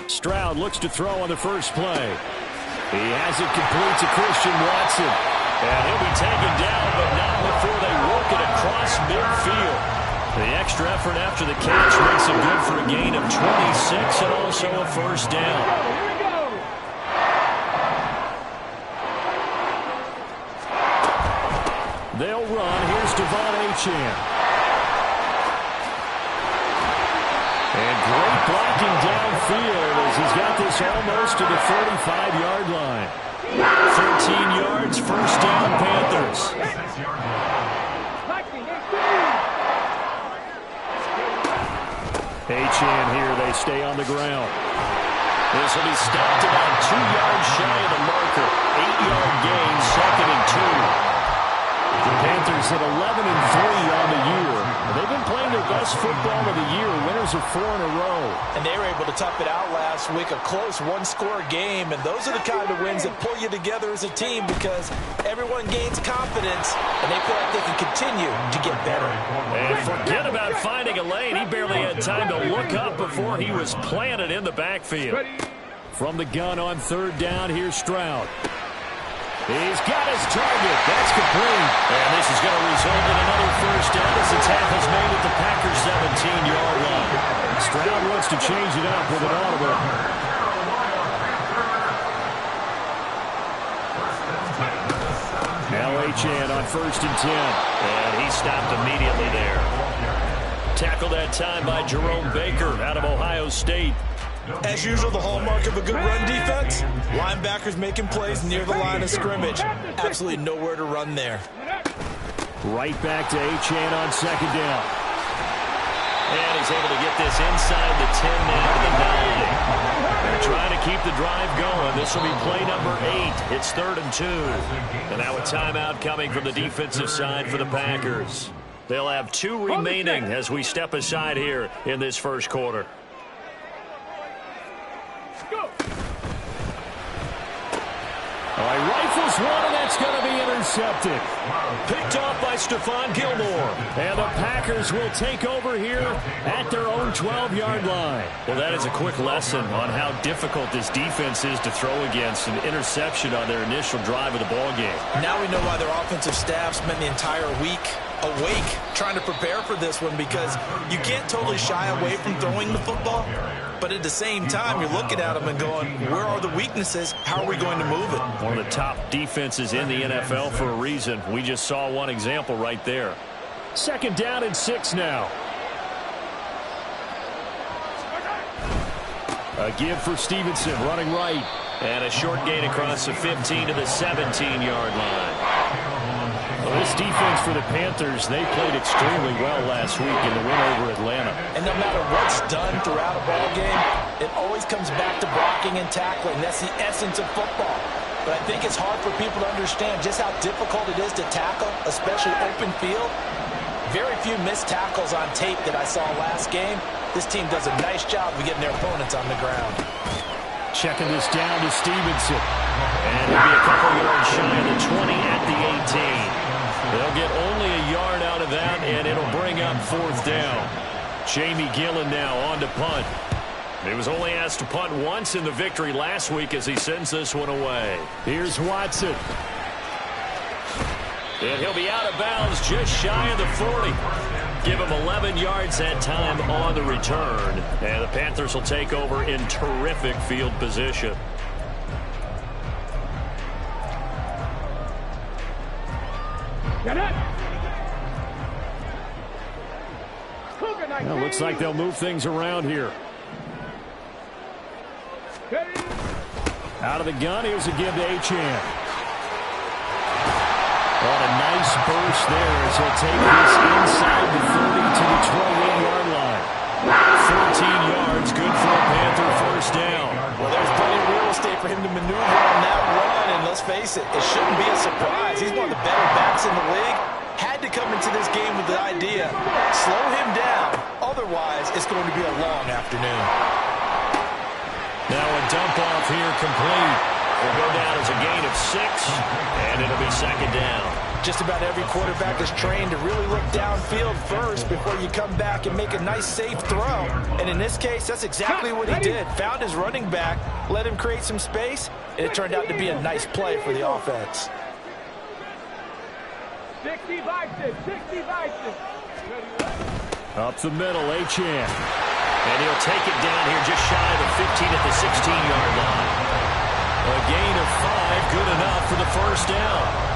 Stroud looks to throw on the first play. He has it complete to Christian Watson. And he'll be taken down, but not before they work it across midfield. The extra effort after the catch makes it good for a gain of 26 and also a first down. They'll run. Here's Devon Achane. And great blocking downfield as he's got this almost to the 35-yard line. 13 yards, first down, Panthers. Achane here, they stay on the ground. This will be stopped about 2 yards shy of the marker. 8-yard gain, 2nd and 2. The Panthers at 11-3 on the year. They've been playing their best football of the year, winners of 4 in a row. And they were able to tough it out last week, a close one-score game. And those are the kind of wins that pull you together as a team because everyone gains confidence, and they feel like they can continue to get better. And forget about finding a lane. He barely had time to look up before he was planted in the backfield. From the gun on 3rd down, here's Stroud. He's got his target. That's complete. And this is going to result in another first down as the tackle's made at the Packers' 17-yard line. Stroud wants to change it up with an audible. Now Achane on 1st and 10. And he stopped immediately there. Tackled that time by Jerome Baker out of Ohio State. As usual, the hallmark of a good run defense, linebackers making plays near the line of scrimmage. Absolutely nowhere to run there. Right back to Achane on 2nd down. And he's able to get this inside the 10 now to the 9. They're trying to keep the drive going. This will be play number 8. It's 3rd and 2. And now a timeout coming from the defensive side for the Packers. They'll have 2 remaining as we step aside here in this first quarter. All right, rifles one, and that's going to be intercepted. Picked off by Stephon Gilmore. And the Packers will take over here at their own 12-yard line. Well, that is a quick lesson on how difficult this defense is to throw against an interception on their initial drive of the ballgame. Now we know why their offensive staff spent the entire week awake trying to prepare for this one, because you can't totally shy away from throwing the football, but at the same time you're looking at them and going, where are the weaknesses? How are we going to move it? One of the top defenses in the NFL for a reason. We just saw one example right there. 2nd down and 6 now. A give for Stevenson running right. And a short gain across the 15 to the 17-yard line. Well, this defense for the Panthers, they played extremely well last week in the win over Atlanta. And no matter what's done throughout a ball game, it always comes back to blocking and tackling. That's the essence of football. But I think it's hard for people to understand just how difficult it is to tackle, especially open field. Very few missed tackles on tape that I saw last game. This team does a nice job of getting their opponents on the ground. Checking this down to Stevenson. And it'll be a couple yards shy of the 20 at the 18. They'll get only a yard out of that, and it'll bring up 4th down. Jamie Gillen now on to punt. He was only asked to punt once in the victory last week as he sends this one away. Here's Watson. And he'll be out of bounds just shy of the 40. Give him 11 yards that time on the return. And the Panthers will take over in terrific field position. Well, looks like they'll move things around here. Out of the gun, here's a give to Achane. What a nice burst there as he'll take this inside the 30 to the 28-yard line. 14 yards, good for a Panther first down. Well, there's plenty of real estate for him to maneuver on that run, and let's face it, it shouldn't be a surprise. He's one of the better backs in the league. Had to come into this game with the idea, slow him down, otherwise it's going to be a long afternoon. Now a dump off here complete. Will go down as a gain of 6, and it'll be 2nd down. Just about every quarterback is trained to really look downfield first before you come back and make a nice, safe throw. And in this case, that's exactly what he did. Found his running back, let him create some space, and it turned out to be a nice play for the offense. 65. Up the middle, Achane. And he'll take it down here just shy of the 15 at the 16-yard line. A gain of 5, good enough for the first down.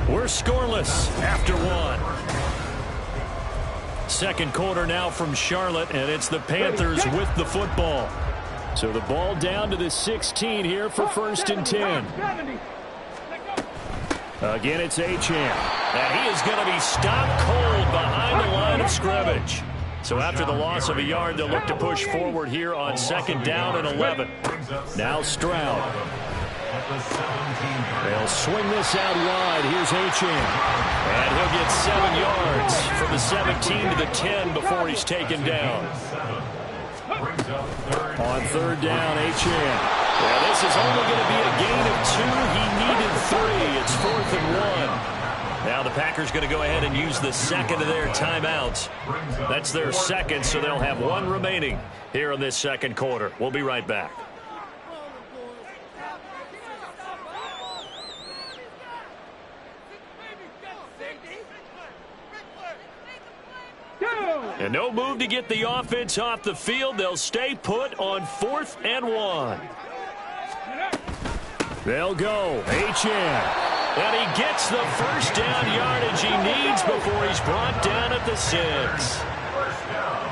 We're scoreless after 1. Second quarter now from Charlotte, and it's the Panthers with the football. So the ball down to the 16 here for 1st and 10. Again, it's Achane. And he is going to be stopped cold behind the line of scrimmage. So after the loss of a yard, they'll look to push forward here on 2nd down and 11. Now Stroud. They'll swing this out wide. Here's Achane. And he'll get 7 yards from the 17 to the 10 before he's taken down. On 3rd down, Achane. Yeah, this is only going to be a gain of 2. He needed 3. It's 4th and 1. Now the Packers going to go ahead and use the second of their timeouts. That's their second, so they'll have 1 remaining here in this second quarter. We'll be right back. And no move to get the offense off the field. They'll stay put on 4th and 1. They'll go. Achane. And he gets the first down yardage he needs before he's brought down at the 6. First down.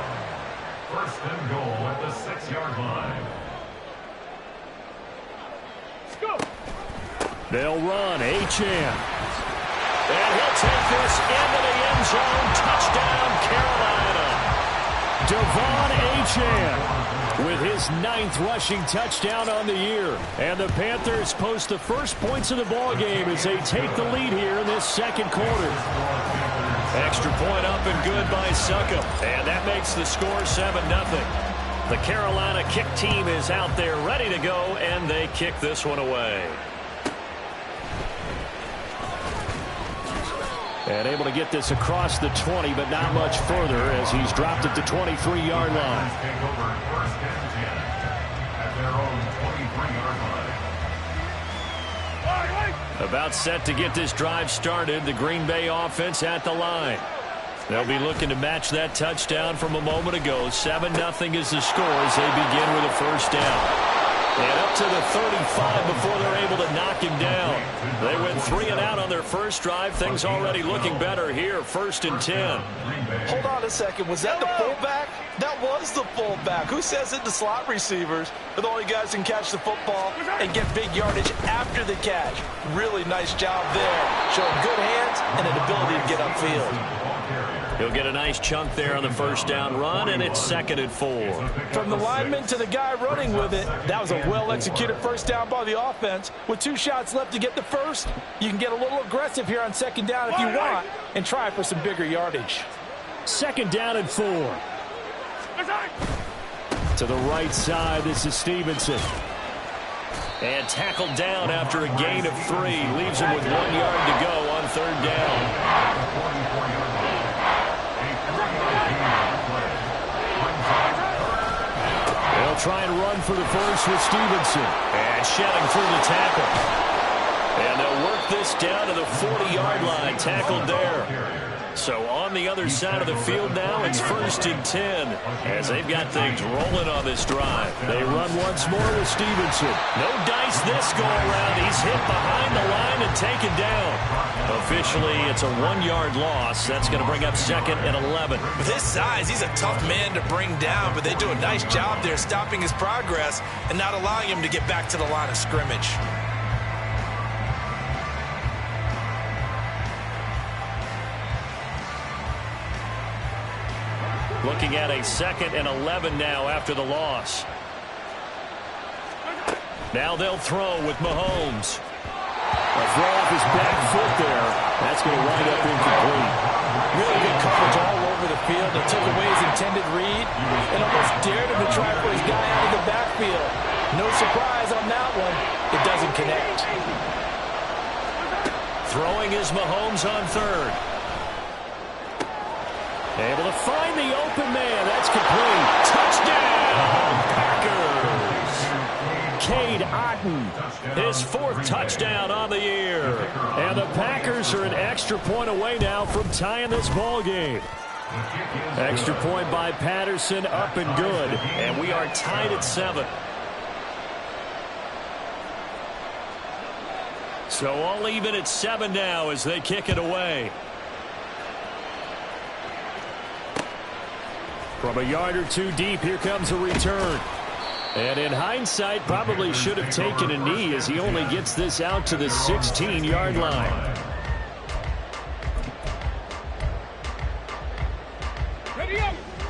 1st and goal at the 6-yard line. They'll run. Achane. And he'll take this into the end zone. Touchdown, Carolina. Devon Achane with his 9th rushing touchdown on the year. And the Panthers post the first points of the ball game as they take the lead here in this second quarter. Extra point up and good by Succop. And that makes the score 7-0. The Carolina kick team is out there ready to go, and they kick this one away. And able to get this across the 20, but not much further as he's dropped at the 23-yard line. About set to get this drive started. The Green Bay offense at the line. They'll be looking to match that touchdown from a moment ago. 7-0 is the score as they begin with a first down. And up to the 35 before they're able to knock him down. They went 3 and out on their first drive. Things already looking better here. 1st and 10. Hold on a second. Was that the fullback? That was the fullback. Who says it? The slot receivers are the only guys who can catch the football and get big yardage after the catch. Really nice job there. Showing good hands and an ability to get upfield. He'll get a nice chunk there on the first down run, and it's 2nd and 4. From the lineman to the guy running with it, that was a well-executed first down by the offense. With 2 shots left to get the first, you can get a little aggressive here on 2nd down if you want and try for some bigger yardage. 2nd down and 4. To the right side, this is Stevenson. And tackled down after a gain of 3. Leaves him with 1 yard to go on 3rd down. They'll try and run for the first with Stevenson. And shedding through the tackle. And they'll work this down to the 40-yard line. Tackled there. So on the other side of the field now, it's 1st and 10 as they've got things rolling on this drive. They run once more with Stevenson. No dice this go around. He's hit behind the line and taken down. Officially, it's a 1-yard loss. That's going to bring up 2nd and 11. With his size, he's a tough man to bring down, but they do a nice job there stopping his progress and not allowing him to get back to the line of scrimmage. Looking at a 2nd and 11 now after the loss. Now they'll throw with Mahomes. A throw off his back foot there. That's going to wind up incomplete. Really good coverage all over the the field and took away his intended read and almost dared him to try for his guy out of the backfield. No surprise on that one. It doesn't connect. Throwing is Mahomes on third. Able to find the open man. That's complete. Touchdown, Packers. Cade Otton, his 4th touchdown on the year. And the Packers are an extra point away now from tying this ball game. Extra point by Patterson, up and good. And we are tied at 7. So all even at 7 now as they kick it away. From a yard or two deep, here comes a return. And in hindsight, probably should have taken a knee as he only gets this out to the 16-yard line.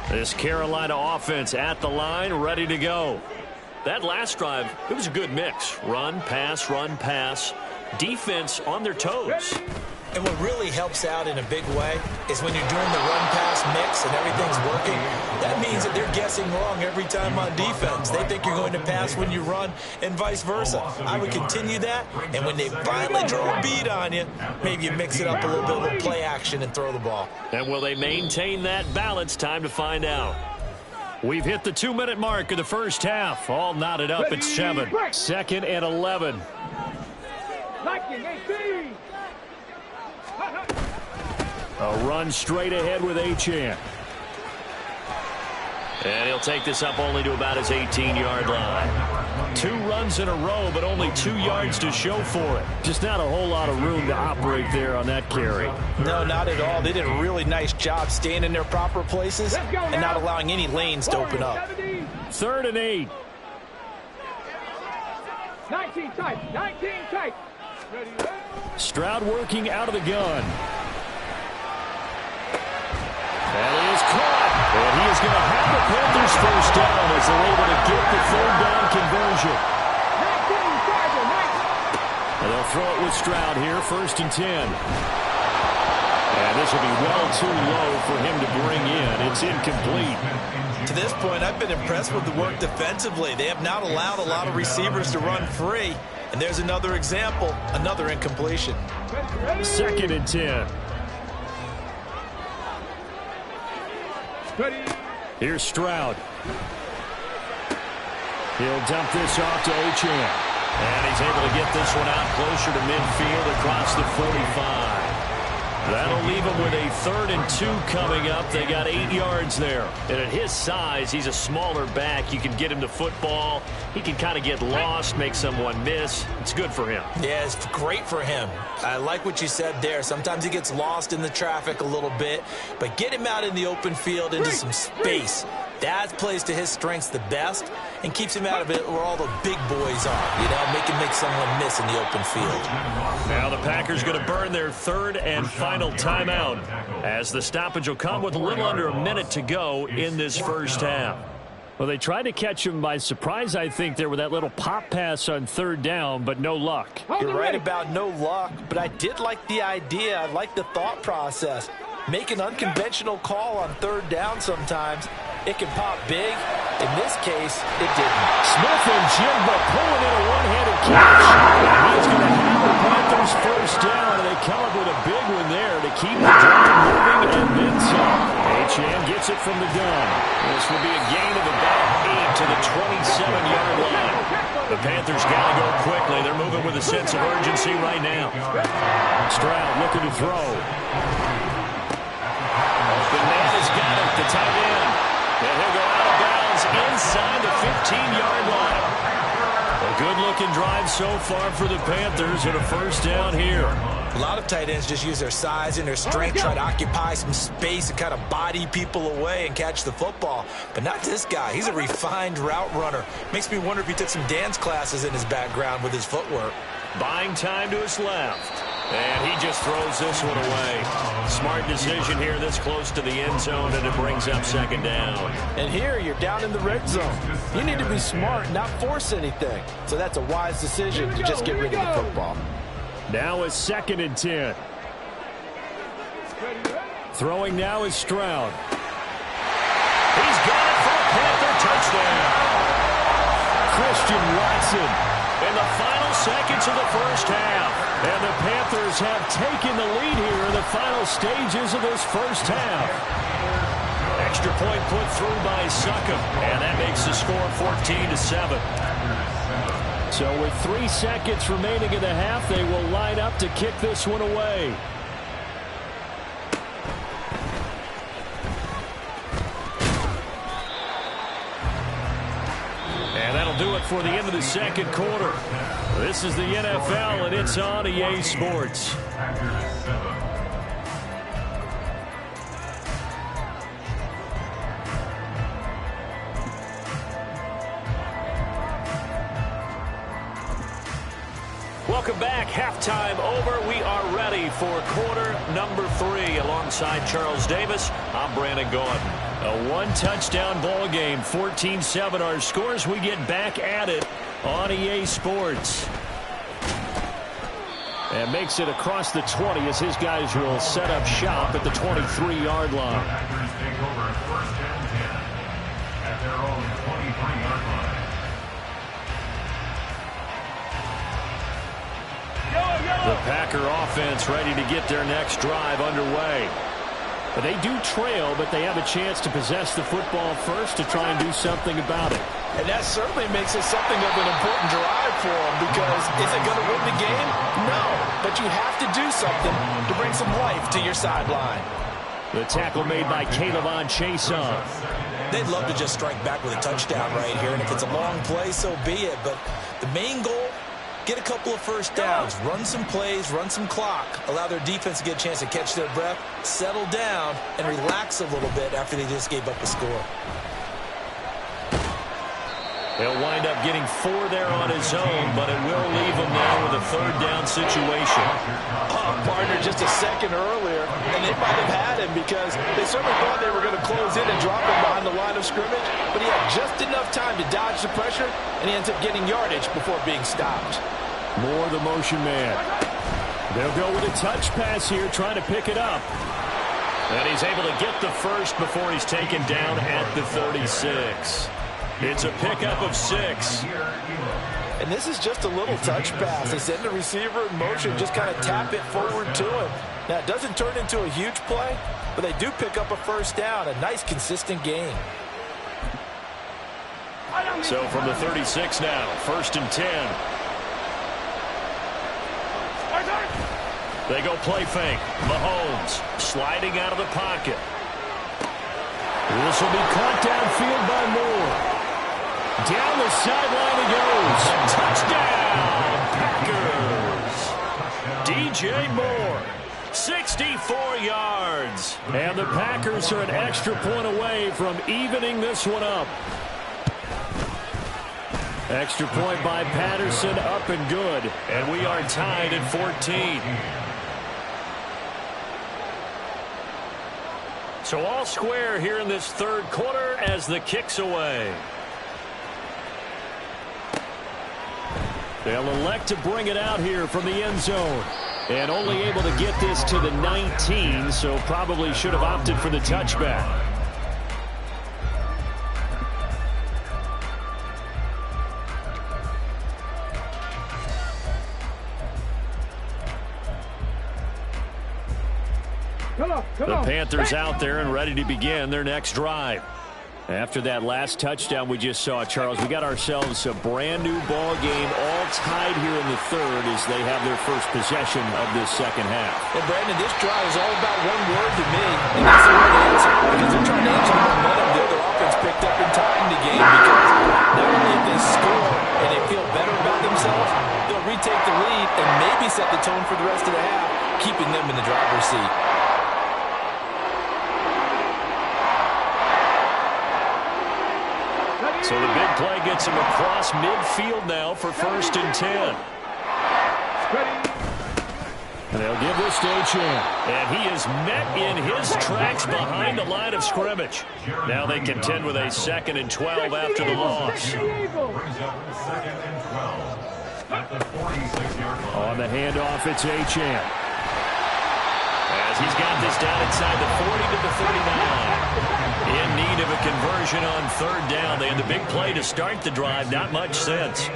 This Carolina offense at the line, ready to go. That last drive, it was a good mix. Run, pass. Defense on their toes. And what really helps out in a big way is when you're doing the run-pass mix and everything's working, that means that they're guessing wrong every time on defense. They think you're going to pass when you run and vice versa. I would continue that, and when they finally draw a beat on you, maybe you mix it up a little bit with play action and throw the ball. And will they maintain that balance? Time to find out. We've hit the 2-minute mark of the first half. All knotted up at 7. 2nd and 11. A run straight ahead with Achane. And he'll take this up only to about his 18-yard line. 2 runs in a row, but only 2 yards to show for it. Just not a whole lot of room to operate there on that carry. No, not at all. They did a really nice job staying in their proper places and not allowing any lanes to open up. 3rd and 8. 19 tight. Stroud working out of the gun. And he is caught. And he is going to have the Panthers first down as they're able to get the 3rd down conversion. And they'll throw it with Stroud here, 1st and 10. And this will be well too low for him to bring in. It's incomplete. To this point, I've been impressed with the work defensively. They have not allowed a lot of receivers to run free. And there's another example, another incompletion. 2nd and 10. Here's Stroud. He'll dump this off to Achane. And he's able to get this one out closer to midfield across the 45. That'll leave him with a 3rd and 2 coming up. They got 8 yards there. And at his size, he's a smaller back. You can get him to football. He can kind of get lost, make someone miss. It's good for him. Yeah, it's great for him. I like what you said there. Sometimes he gets lost in the traffic a little bit. But get him out in the open field into some space. That plays to his strengths the best and keeps him out of it where all the big boys are. You know, make him make someone miss in the open field. Now the Packers going to burn their 3rd and final timeout as the stoppage will come with a little under a minute to go in this first half. Well, they tried to catch him by surprise, I think, there with that little pop pass on 3rd down, but no luck. You're right about no luck, but I did like the idea. I like the thought process. Make an unconventional call on 3rd down sometimes. It can pop big. In this case, it didn't. Smith and Jigba pulling in a one-handed catch. He's going to have the Panthers first down, and they come up with a big one there to keep the drive moving and then some. Achane gets it from the gun. This will be a gain of about 8 to the 27-yard line. The Panthers got to go quickly. They're moving with a sense of urgency right now. Stroud looking to throw. The man has got it, the tight end. And he'll go out of bounds inside the 15-yard line. A good-looking drive so far for the Panthers and a first down here. A lot of tight ends just use their size and their strength, try to occupy some space and kind of body people away and catch the football. But not this guy. He's a refined route runner. Makes me wonder if he took some dance classes in his background with his footwork. Buying time to his left. And he just throws this one away. Smart decision here this close to the end zone, and it brings up 2nd down. And here you're down in the red zone. You need to be smart, not force anything. So that's a wise decision to just get rid of the football. Now is 2nd and 10. Throwing now is Stroud. He's got it for a Panther touchdown. Christian Watson in the final seconds of the first half. And the Panthers have taken the lead here in the final stages of this first half. Extra point put through by Succop, and that makes the score 14-7. So with 3 seconds remaining in the half, they will line up to kick this one away. And that'll do it for the end of the second quarter. This is the NFL, and it's on EA Sports. Welcome back. Halftime over. We are ready for quarter number 3. Alongside Charles Davis, I'm Brandon Gaudin. A one-touchdown ball game, 14-7 our scores. We get back at it on EA Sports. And makes it across the 20 as his guys will set up shop at the 23-yard line. Packers take over first and 10 at their own 23-yard line. The Packer offense ready to get their next drive underway. But they do trail, but they have a chance to possess the football first to try and do something about it. And that certainly makes it something of an important drive for them, because is it going to win the game? No, but you have to do something to bring some life to your sideline. The tackle made by Caleb Chason. They'd love to just strike back with a touchdown right here, and if it's a long play, so be it. But the main goal, get a couple of first downs, run some plays, run some clock, allow their defense to get a chance to catch their breath, settle down, and relax a little bit after they just gave up a score. He'll wind up getting 4 there on his own, but it will leave him now with a third down situation. Partner just a second earlier, and they might have had him because they certainly thought they were going to close in and drop him behind the line of scrimmage, but he had just enough time to dodge the pressure, and he ends up getting yardage before being stopped. More the motion man. They'll go with a touch pass here, trying to pick it up. And he's able to get the first before he's taken down at the 36. It's a pickup of 6. And this is just a little touch pass. They send the receiver in motion, just kind of tap it forward to him. Now, it doesn't turn into a huge play, but they do pick up a first down. A nice, consistent gain. So from the 36 now, 1st and 10. They go play fake. Mahomes sliding out of the pocket. This will be caught downfield by Moore. Down the sideline he goes. Touchdown, Packers. DJ Moore, 64 yards. And the Packers are an extra point away from evening this one up. Extra point by Patterson, up and good. And we are tied at 14. So all square here in this third quarter as the kick's away. They'll elect to bring it out here from the end zone. And only able to get this to the 19, so probably should have opted for the touchback. The Panthers out there and ready to begin their next drive. After that last touchdown we just saw, Charles, we got ourselves a brand new ball game, all tied here in the third as they have their first possession of this second half. And Brandon, this drive is all about one word to me, and that's the right answer, because they're trying to answer the momentum the other offense picked up in tying the game, because not only if they score and they feel better about themselves, they'll retake the lead and maybe set the tone for the rest of the half, keeping them in the driver's seat. So the big play gets him across midfield now for 1st and 10. And they'll give this to Achan. And he is met in his tracks behind the line of scrimmage. Now they contend with a 2nd and 12 after the loss. Brings up 2nd and 12 at the 46-yard line. On the handoff, it's Achan. As he's got this down inside the 40 to the 39. In need need of a conversion on third down. They had the big play to start the drive. Not much sense.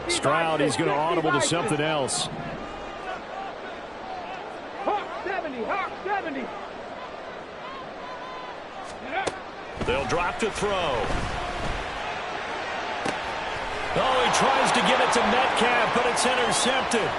Stroud, He's going to audible to something else. Hawk 70, Hawk 70. They'll drop to throw. Oh, he tries to get it to Metcalf, but it's intercepted.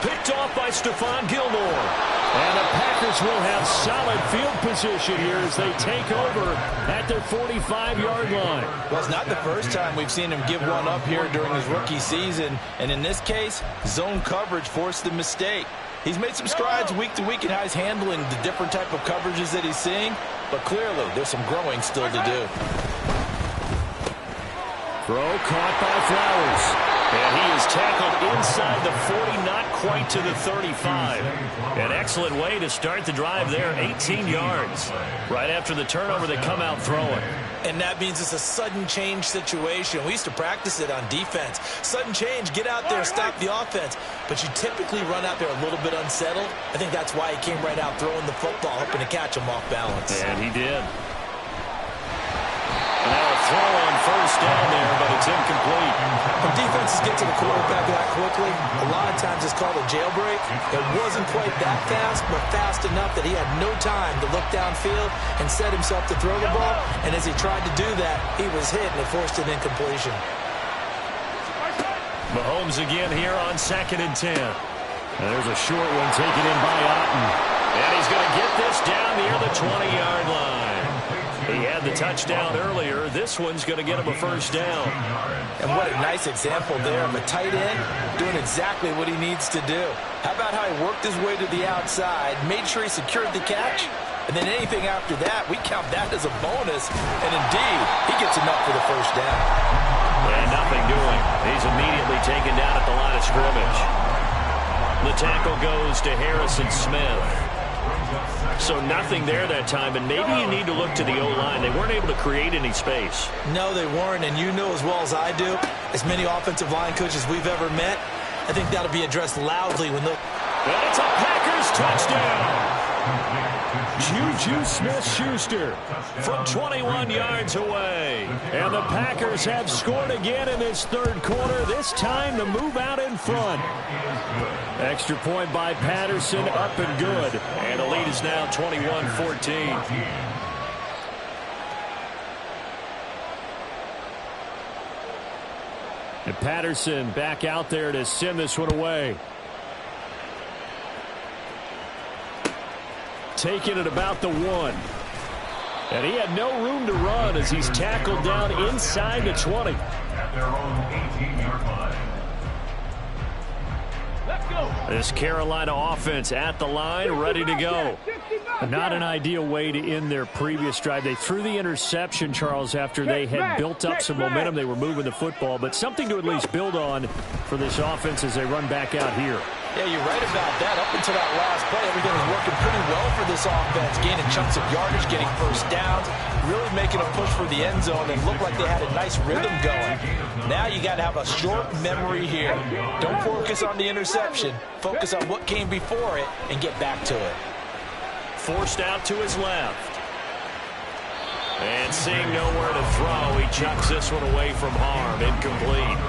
Picked off by Stephon Gilmore. And the Packers will have solid field position here as they take over at their 45-yard line. Well, it's not the first time we've seen him give one up here during his rookie season. And in this case, zone coverage forced the mistake. He's made some strides week to week in how he's handling the different type of coverages that he's seeing. But clearly, there's some growing still to do. Throw caught by Flowers. And he is tackled inside the 40, not quite to the 35. An excellent way to start the drive there, 18 yards. Right after the turnover, they come out throwing. And that means it's a sudden change situation. We used to practice it on defense. Sudden change, get out there, stop the offense. But you typically run out there a little bit unsettled. I think that's why he came right out throwing the football, hoping to catch him off balance. And he did. Now a throw on first down there, but it's incomplete. When defenses get to the quarterback that quickly, a lot of times it's called a jailbreak. It wasn't quite that fast, but fast enough that he had no time to look downfield and set himself to throw the ball. And as he tried to do that, he was hit and it forced an incompletion. Mahomes again here on 2nd and 10. And there's a short one taken in by Otten. And he's going to get this down near the 20-yard line. He had the touchdown earlier. This one's going to get him a first down. And what a nice example there of a tight end doing exactly what he needs to do. How about how he worked his way to the outside, made sure he secured the catch, and then anything after that, we count that as a bonus. And indeed, he gets enough for the first down. And nothing doing. He's immediately taken down at the line of scrimmage. The tackle goes to Harrison Smith. So nothing there that time, and maybe you need to look to the O-line. They weren't able to create any space. No, they weren't, and you know as well as I do, as many offensive line coaches we've ever met, I think that'll be addressed loudly when the... And it's a Packers touchdown! Juju Smith-Schuster From 21 yards away. And the Packers have scored again in this third quarter, this time to move out in front. Extra point by Patterson, up and good. And the lead is now 21-14. And Patterson back out there to send this one away. Taking it about the 1. And he had no room to run as he's tackled down inside the 20. At their own 18-yard line. Let's go. This Carolina offense at the line, ready to go. Not an ideal way to end their previous drive. They threw the interception, Charles, after they had built up some momentum. They were moving the football, but something to at least build on for this offense as they run back out here. Yeah, you're right about that. Up until that last play, everything was working pretty well for this offense, gaining chunks of yardage, getting first downs, really making a push for the end zone, and looked like they had a nice rhythm going. Now you got to have a short memory here. Don't focus on the interception. Focus on what came before it and get back to it. Forced out to his left. And seeing nowhere to throw, he chucks this one away from harm. Incomplete.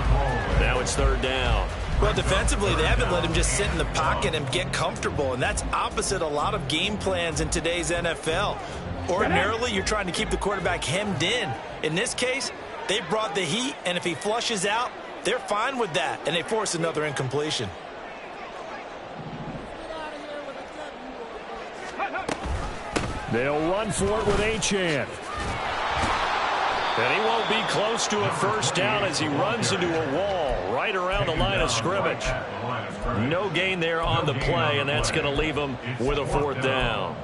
Now it's third down. Well, defensively, they haven't let him just sit in the pocket and get comfortable, and that's opposite a lot of game plans in today's NFL. Ordinarily, you're trying to keep the quarterback hemmed in. In this case, they brought the heat, and if he flushes out, they're fine with that, and they force another incompletion. They'll run for it with Achane. And he won't be close to a first down as he runs into a wall right around the line of scrimmage. No gain there on the play, and that's going to leave him with a fourth down.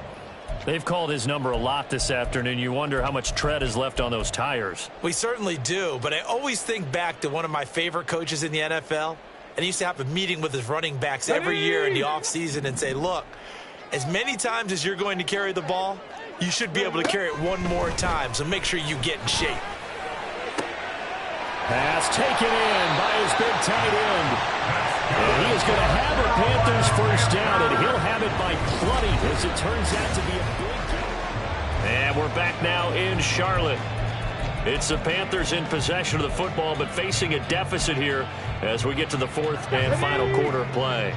They've called his number a lot this afternoon. You wonder how much tread is left on those tires. We certainly do, but I always think back to one of my favorite coaches in the NFL, and he used to have a meeting with his running backs every year in the offseason and say, look, as many times as you're going to carry the ball, you should be able to carry it one more time, so make sure you get in shape. Pass taken in by his big tight end. And he is going to have a Panthers first down, and he'll have it by plenty as it turns out to be a big game. And we're back now in Charlotte. It's the Panthers in possession of the football, but facing a deficit here as we get to the fourth and final quarter of play.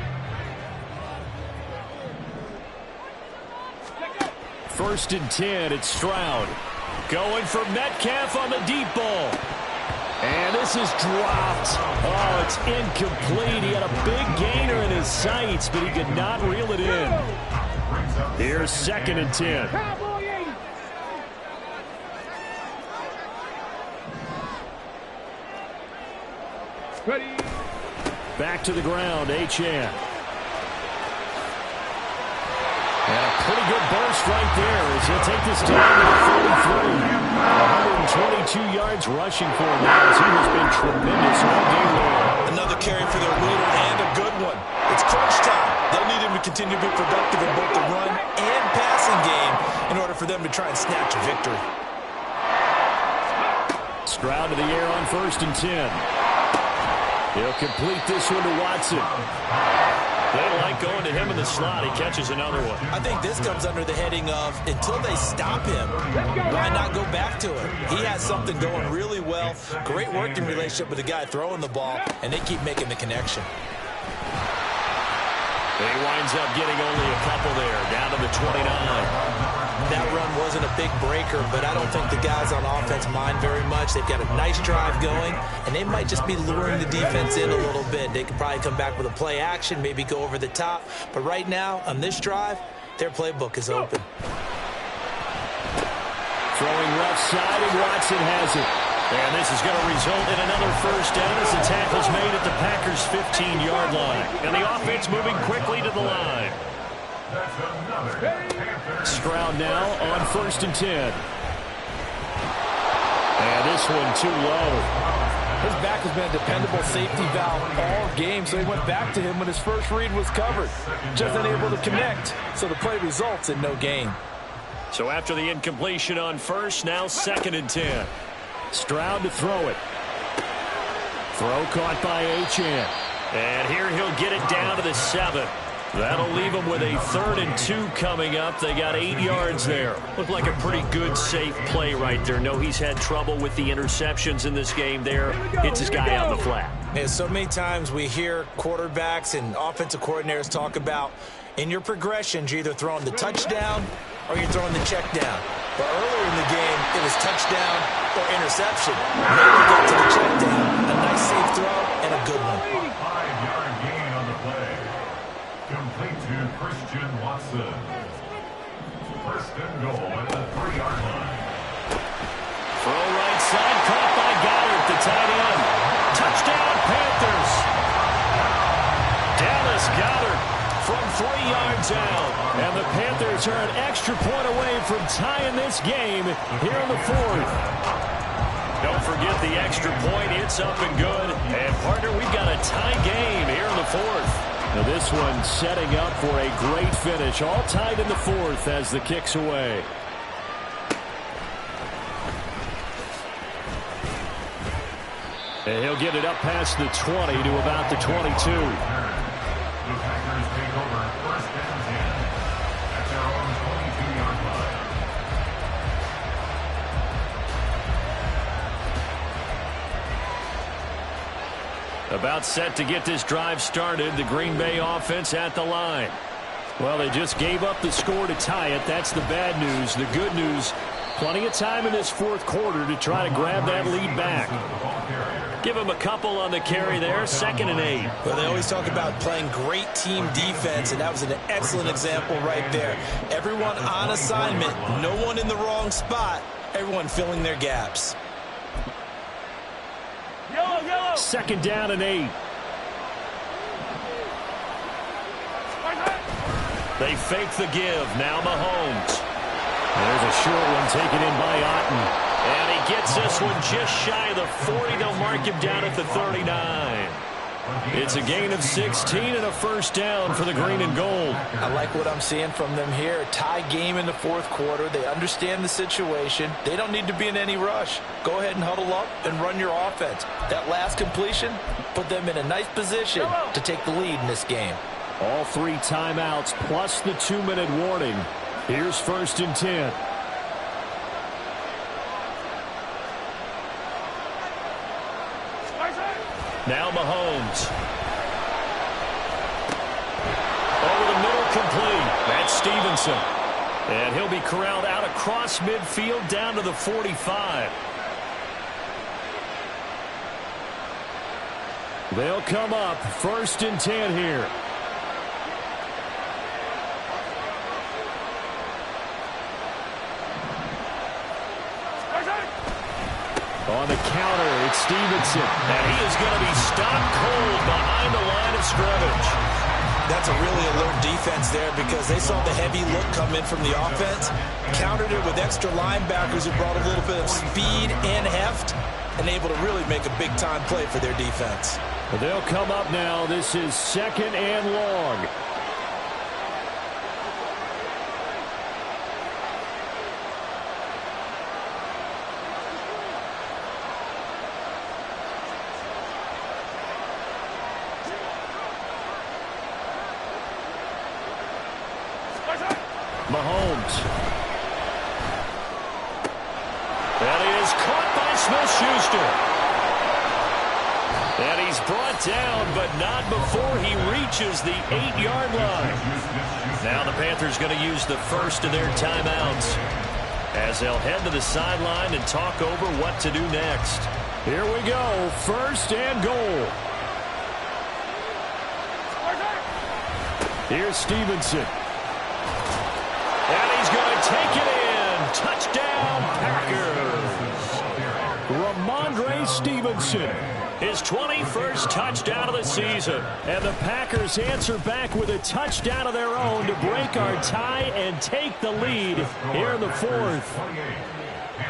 First and 10, it's Stroud. Going for Metcalf on the deep ball. And this is dropped. Oh, it's incomplete. He had a big gainer in his sights, but he could not reel it in. Here's second and 10. Ready. Back to the ground, Achane. And a pretty good burst right there as he'll take this down to the 43. 122 yards rushing for him now as he has been tremendous all game long. Another carry for their leader and a good one. It's crunch time. They'll need him to continue to be productive in both the run and passing game in order for them to try and snatch a victory. Stroud to the air on first and 10. He'll complete this one to Watson. They like going to him in the slot. He catches another one. I think this comes under the heading of until they stop him, why not go back to him? He has something going really well. Great working relationship with the guy throwing the ball, and they keep making the connection. He winds up getting only a couple there, down to the 29. That run wasn't a big breaker, but I don't think the guys on offense mind very much. They've got a nice drive going, and they might just be luring the defense in a little bit. They could probably come back with a play action, maybe go over the top. But right now, on this drive, their playbook is open. Throwing left side, and Watson has it. And this is going to result in another first down as the tackle's made at the Packers' 15-yard line. And the offense moving quickly to the line. Stroud now on first and 10. And this one too low. His back has been a dependable safety valve all game, so he went back to him when his first read was covered. Just unable to connect, so the play results in no gain. So after the incompletion on first, now second and 10. Stroud to throw it. Throw caught by Achane. And here he'll get it down to the 7. That'll leave them with a 3rd and 2 coming up. They got 8 yards there. Looked like a pretty good, safe play right there. No, he's had trouble with the interceptions in this game there. Hits his guy out in the flat. And so many times we hear quarterbacks and offensive coordinators talk about in your progressions, you're either throwing the touchdown or you're throwing the check down. But earlier in the game, it was touchdown or interception. Now we got to the check down. A nice safe throw and a good one. 5-yard gain on the play. Complete to Christian Watson. First and goal at the 3-yard line. Throw right side, caught by Goddard, the tight end. Touchdown, Panthers. Dallas Goddard from 3 yards out. And the Panthers are an extra point away from tying this game here in the 4th. Don't forget the extra point. It's up and good. And, partner, we've got a tie game here in the 4th. Now this one setting up for a great finish. All tied in the 4th as the kick's away. And he'll get it up past the 20 to about the 22. The Packers take over first and 10 at their own 22-yard line. About set to get this drive started. The Green Bay offense at the line. Well, they just gave up the score to tie it. That's the bad news. The good news, plenty of time in this 4th quarter to try to grab that lead back. Give him a couple on the carry there. 2nd and 8. Well, they always talk about playing great team defense, and that was an excellent example right there. Everyone on assignment, no one in the wrong spot, everyone filling their gaps. 2nd down and 8. They fake the give. Now Mahomes. There's a short one taken in by Otten. And he gets this one just shy of the 40. They'll mark him down at the 39. It's a gain of 16 and a first down for the green and gold. I like what I'm seeing from them here. Tie game in the 4th quarter. They understand the situation. They don't need to be in any rush. Go ahead and huddle up and run your offense. That last completion put them in a nice position to take the lead in this game. All 3 timeouts plus the 2-minute warning. Here's first and 10. Now Mahomes. Over the middle, complete. That's Stevenson. And he'll be corralled out across midfield down to the 45. They'll come up 1st and 10 here. On the counter, it's Stevenson. And he is going to be stopped cold behind the line of scrimmage. That's a really alert defense there because they saw the heavy look come in from the offense, countered it with extra linebackers who brought a little bit of speed and heft, and able to really make a big-time play for their defense. They'll come up now. This is 2nd and long. Mahomes. That is caught by Smith-Schuster. And he's brought down, but not before he reaches the 8-yard line. Now the Panthers going to use the first of their timeouts as they'll head to the sideline and talk over what to do next. Here we go. 1st and goal. Here's Stevenson. And he's going to take it in. Touchdown, Packers. Ramondre Stevenson. His 21st touchdown of the season. And the Packers answer back with a touchdown of their own to break our tie and take the lead here in the 4th.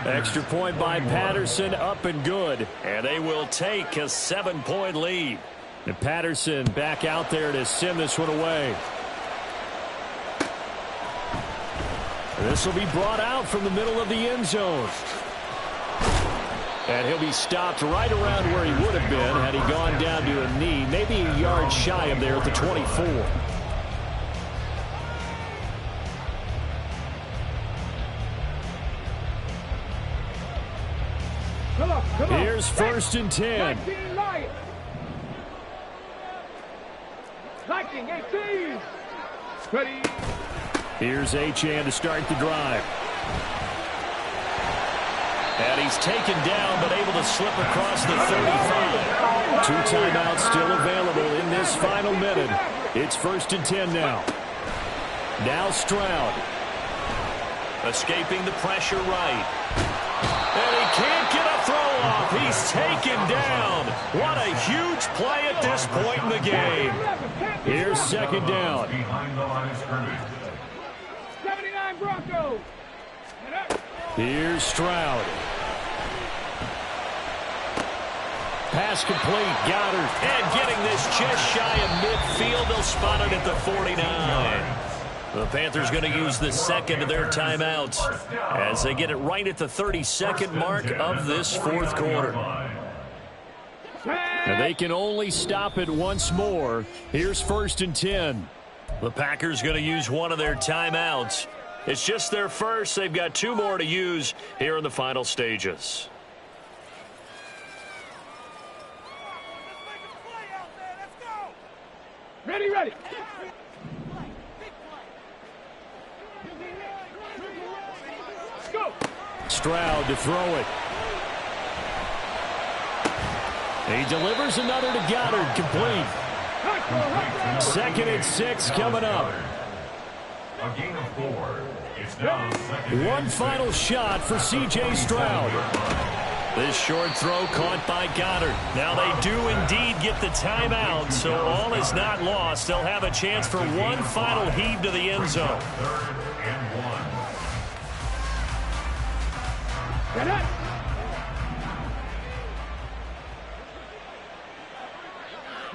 Extra point by Patterson, up and good. And they will take a 7-point lead. And Patterson back out there to send this one away. This will be brought out from the middle of the end zone. And he'll be stopped right around where he would have been had he gone down to a knee, maybe a yard shy of there at the 24. Here's 1st and 10. 19, 18. Ready. Here's Achane to start the drive. And he's taken down, but able to slip across the 35. 2 timeouts still available in this final minute. It's 1st and 10 now. Now Stroud. Escaping the pressure right. And he can't get a throw off. He's taken down. What a huge play at this point in the game. Here's 2nd down. Behind the line of scrimmage. 79 Broncos. Here's Stroud. Pass complete. Goddard. And getting this just shy of midfield. They'll spot it at the 49. The Panthers going to use the second of their timeouts as they get it right at the 32nd mark of this 4th quarter. And they can only stop it once more. Here's 1st and 10. The Packers going to use one of their timeouts. It's just their first. They've got 2 more to use here in the final stages. Ready, ready. Go. Stroud to throw it. He delivers another to Goddard, complete. 2nd and 6 coming up. A gain of 4. It's now 2nd. One final shot for C.J. Stroud. This short throw caught by Goddard. Now they do indeed get the timeout, so all is not lost. They'll have a chance for one final heave to the end zone. 3rd and 1. Get it.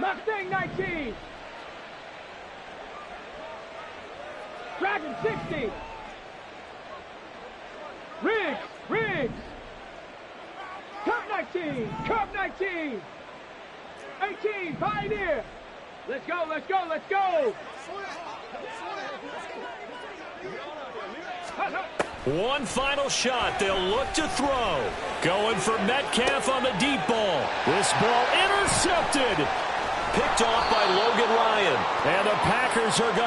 Mustang 19. Dragon 60. Riggs. Cup 19. Cup 19. 18. Pioneer. Let's go. One final shot. They'll look to throw. Going for Metcalf on the deep ball. This ball intercepted. Picked off by Logan Ryan. And the Packers are going to